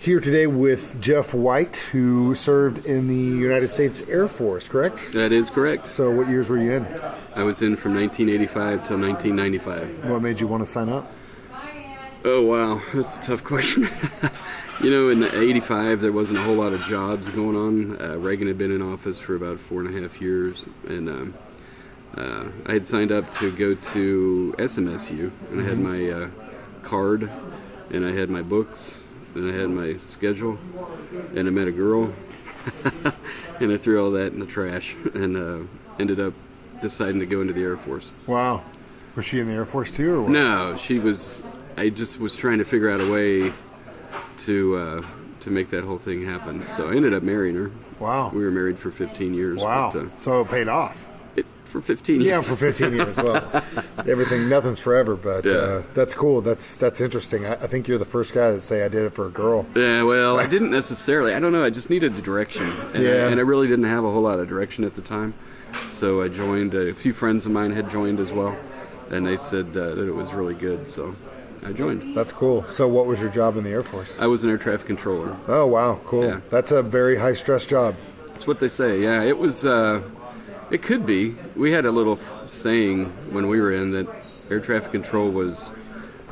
Here today with Jeff White, who served in the United States Air Force, correct? That is correct. So what years were you in? I was in from 1985 till 1995. What made you want to sign up? Oh, wow. That's a tough question. In 85, there wasn't a whole lot of jobs going on. Reagan had been in office for about 4.5 years, and I had signed up to go to SMSU, and I had my card, and I had my books, and I had my schedule, and I met a girl, and I threw all that in the trash, and ended up deciding to go into the Air Force. Wow. Was she in the Air Force too, or what? No, she was. I just was trying to figure out a way to make that whole thing happen. So I ended up marrying her. Wow. We were married for 15 years. Wow. But, so it paid off. For 15 years. Yeah, for 15 years. Well, nothing's forever, but Yeah. that's cool. That's interesting. I think you're the first guy that say I did it for a girl. Yeah, well, I didn't necessarily. I don't know. I just needed the direction. And, and I really didn't have a whole lot of direction at the time. So I joined. A few friends of mine had joined as well. And they said that it was really good. So I joined. That's cool. So what was your job in the Air Force? I was an air traffic controller. Oh, wow. Cool. Yeah. That's a very high-stress job. That's what they say. Yeah, it was... it could be. We had a little saying when we were in that air traffic control was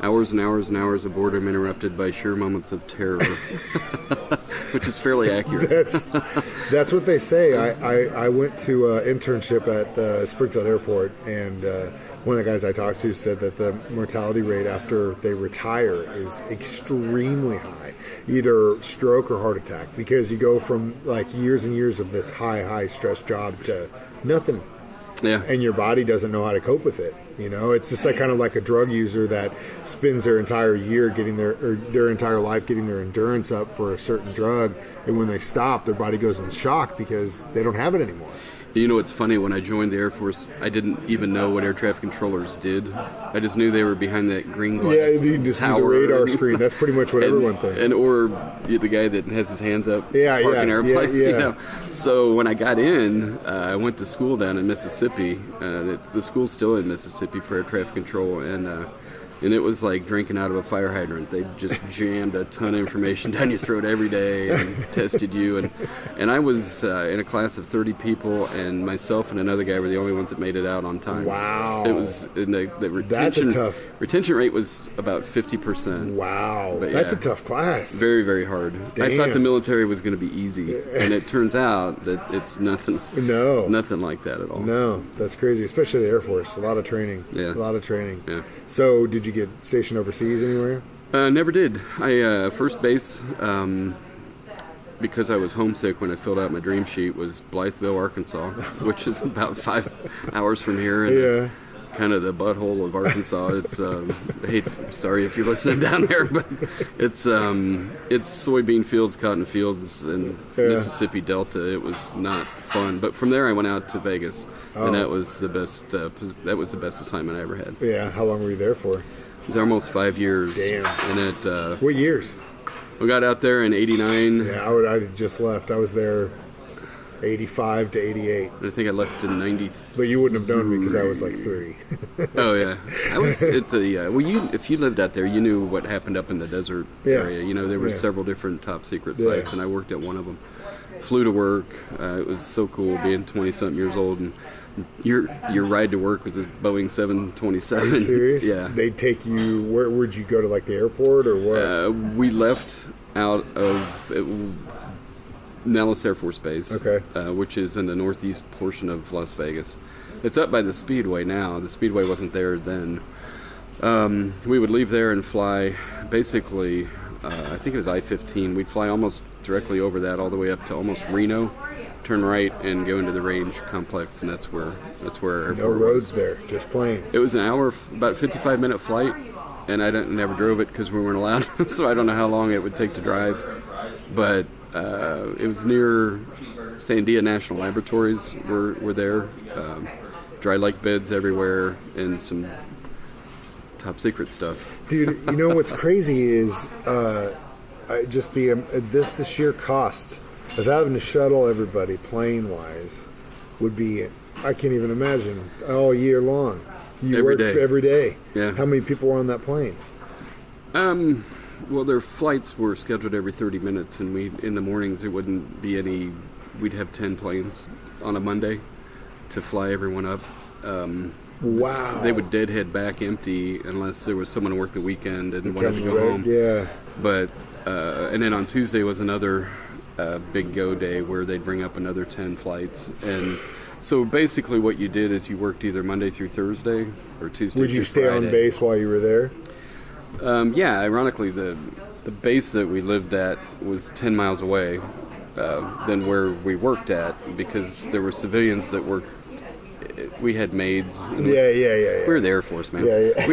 hours and hours and hours of boredom interrupted by sheer moments of terror, which is fairly accurate. That's what they say. I went to an internship at the Springfield Airport, and one of the guys I talked to said that the mortality rate after they retire is extremely high, either stroke or heart attack, because you go from like years and years of this high stress job to nothing. Yeah. And your body doesn't know how to cope with it. It's just like kind of like a drug user that spends their entire year their entire life getting their endurance up for a certain drug, and when they stop, their body goes in shock because they don't have it anymore. You know what's funny? When I joined the Air Force, I didn't even know what air traffic controllers did. I just knew they were behind that green glass you just tower. need the radar screen. That's pretty much what everyone thinks. Or the guy that has his hands up Yeah. parking airplanes. So when I got in, I went to school down in Mississippi. The school's still in Mississippi for air traffic control, and it was like drinking out of a fire hydrant. They just jammed a ton of information down your throat every day and tested you. And I was in a class of 30 people, and myself and another guy were the only ones that made it out on time. Wow. It was, and the retention rate was about 50%. Wow. But that's a tough class. Very, very hard. Damn. I thought the military was going to be easy, and it turns out that it's nothing. No. Nothing like that at all. No, that's crazy, especially the Air Force. A lot of training. Yeah. A lot of training. Yeah. So, did you get stationed overseas anywhere? Never did. I first base, because I was homesick when I filled out my dream sheet, was Blytheville, Arkansas, which is about 5 hours from here. And kind of the butthole of Arkansas. It's sorry if you're listening down there, but it's soybean fields, cotton fields, and Mississippi Delta. It was not fun. But from there, I went out to Vegas, and that was the best. That was the best assignment I ever had. Yeah. How long were you there for? It was almost 5 years. Damn. And what years? we got out there in '89. Yeah, I just left. I was there 85 to 88. I think I left in '90. But you wouldn't have known me because I was like 3. Oh yeah, I was at the. If you lived out there, you knew what happened up in the desert area. There were several different top secret sites, and I worked at one of them. Flew to work. It was so cool being 20-something years old, and your ride to work was this Boeing 727. Are you serious? Yeah. They'd take you. Where'd you go to, like the airport or what? We left out of Nellis Air Force Base, which is in the northeast portion of Las Vegas. It's up by the Speedway now. The Speedway wasn't there then. We would leave there and fly basically, I think it was I-15. We'd fly almost directly over that all the way up to almost Reno, turn right and go into the range complex, and that's where our airport No roads there, just planes. It was an hour, about 55-minute flight, and I never drove it because we weren't allowed, so I don't know how long it would take to drive. But it was near Sandia National Laboratories were there, dry lake beds everywhere, and some top secret stuff. Dude, you know what's crazy is just the sheer cost of having to shuttle everybody plane-wise would be, I can't even imagine, all year long. You every work day. every day. Yeah. How many people were on that plane? Well, their flights were scheduled every 30 minutes, and in the mornings there wouldn't be any. We'd have 10 planes on a Monday to fly everyone up. Wow. They would deadhead back empty unless there was someone to work the weekend and wanted to go home. Yeah. But and then on Tuesday was another big go day where they'd bring up another 10 flights. And so basically what you did is you worked either Monday through Thursday or Tuesday Would you through stay Friday. on base while you were there? Yeah, ironically, the base that we lived at was 10 miles away than where we worked at, because there were civilians that worked. We had maids. And Yeah. we were the Air Force, man. Yeah.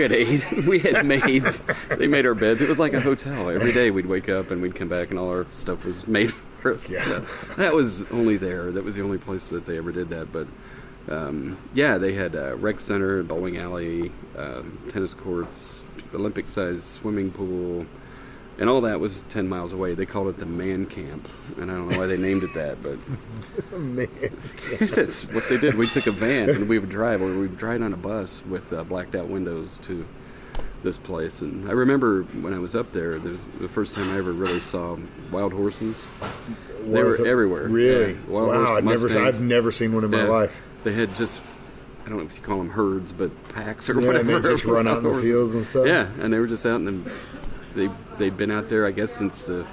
We had maids. They made our beds. It was like a hotel. Every day we'd wake up and we'd come back and all our stuff was made for us. Yeah. That was only there. That was the only place that they ever did that. But yeah, they had a rec center, bowling alley, tennis courts, Olympic-sized swimming pool, and all that was 10 miles away. They called it the man camp, and I don't know why they named it that, but Man. that's what they did. We took a van and we would drive, or we would drive on a bus with blacked out windows to this place. And I remember when I was up there, the first time I ever really saw wild horses. They were everywhere. Really? Yeah, wild Wow, horses, I've never seen one in my Yeah. life. They had just, I don't know if you call them herds, but packs or Yeah, whatever. and they just run out in the Horses. fields and stuff? Yeah, and they were just out, and they'd been out there, I guess, since the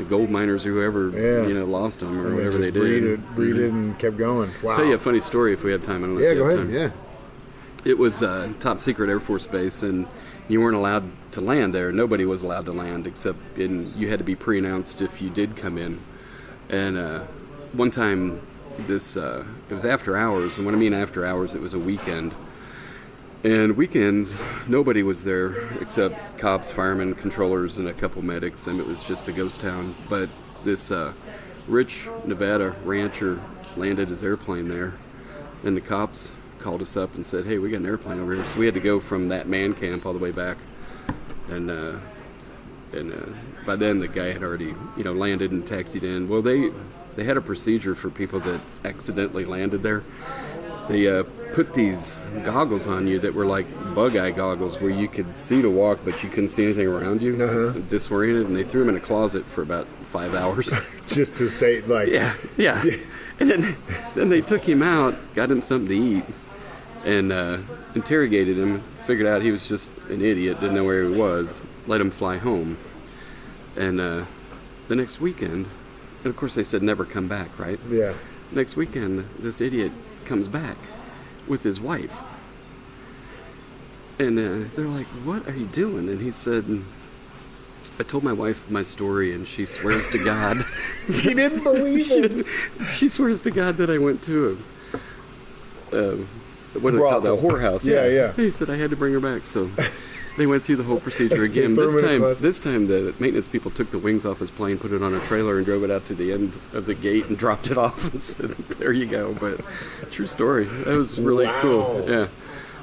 gold miners or whoever, Yeah. Lost them or And whatever they just did. breeded and kept going. Wow. Tell you a funny story if we had time. I don't know if Yeah, you go have ahead. time. Yeah. It was a top secret Air Force base, and you weren't allowed to land there. Nobody was allowed to land except you had to be pre-announced if you did come in. And one time, it was after hours, and when I mean after hours, it was a weekend. And weekends, nobody was there except cops, firemen, controllers, and a couple medics, and it was just a ghost town. But this rich Nevada rancher landed his airplane there, and the cops called us up and said, "Hey, we got an airplane over here." So we had to go from that man camp all the way back, and by then the guy had already landed and taxied in. Well, they had a procedure for people that accidentally landed there. They put these goggles on you that were like bug eye goggles, where you could see to walk, but you couldn't see anything around you, disoriented, and they threw them in a closet for about 5 hours. Just to say, like... Yeah. And then they took him out, got him something to eat, and interrogated him, figured out he was just an idiot, didn't know where he was, let him fly home. And the next weekend, and of course they said never come back, right? Yeah. Next weekend, this idiot comes back with his wife. And they're like, "What are you doing?" And he said, "I told my wife my story, and she swears to God." She didn't believe it. She swears to God that I went to what do they call it? The whorehouse. Yeah. He said I had to bring her back, so they went through the whole procedure again. Threw him in a closet. This time the maintenance people took the wings off his plane, put it on a trailer, and drove it out to the end of the gate and dropped it off and said, "There you go." But true story. That was really Wow. cool. Yeah.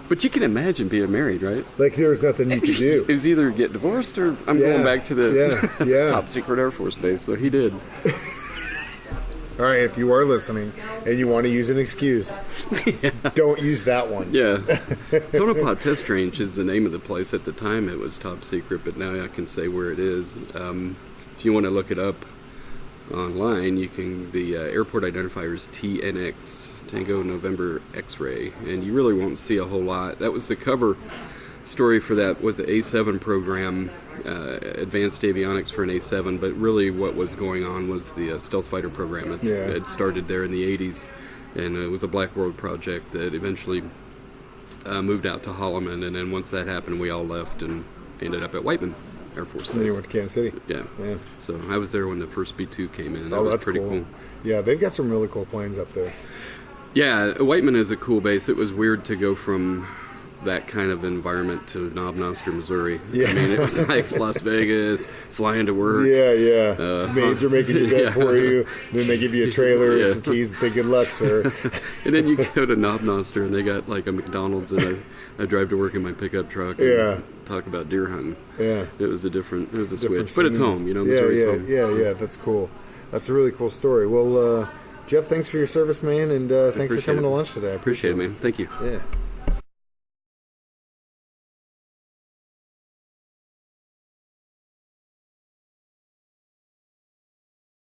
But you can imagine being married, right? Like there was nothing you could do. It was either get divorced or I'm going back to the Yeah. top secret Air Force base. So he did. All right, if you are listening and you want to use an excuse, don't use that one. Yeah. Tonopah Test Range is the name of the place. At the time it was top secret, but now I can say where it is. If you want to look it up online, you can. The airport identifier is TNX, Tango November X-ray, and you really won't see a whole lot. That was the cover story for that, was the A7 program, advanced avionics for an A7, but really what was going on was the stealth fighter program. It started there in the 80s, and it was a Black World project that eventually moved out to Holloman, and then once that happened, we all left and ended up at Whiteman Air Force Base. Then you went to Kansas City. Yeah. So I was there when the first B-2 came in. That Oh, was that's pretty cool. Yeah, they've got some really cool planes up there. Yeah, Whiteman is a cool base. It was weird to go from that kind of environment to Knob Noster, Missouri. Yeah. I mean, it was like Las Vegas, flying to work. Yeah. Maids are making your bed for you. Then they give you a trailer and some keys and say, "Good luck, sir." And then you go to Knob Noster, and they got like a McDonald's, and I drive to work in my pickup truck. And talk about deer hunting. Yeah. It was a switch, Scene. but it's home. Missouri's home. Yeah. That's cool. That's a really cool story. Well, Jeff, thanks for your service, man, and thanks for coming to lunch today. I Appreciate it, man. Thank you. Yeah.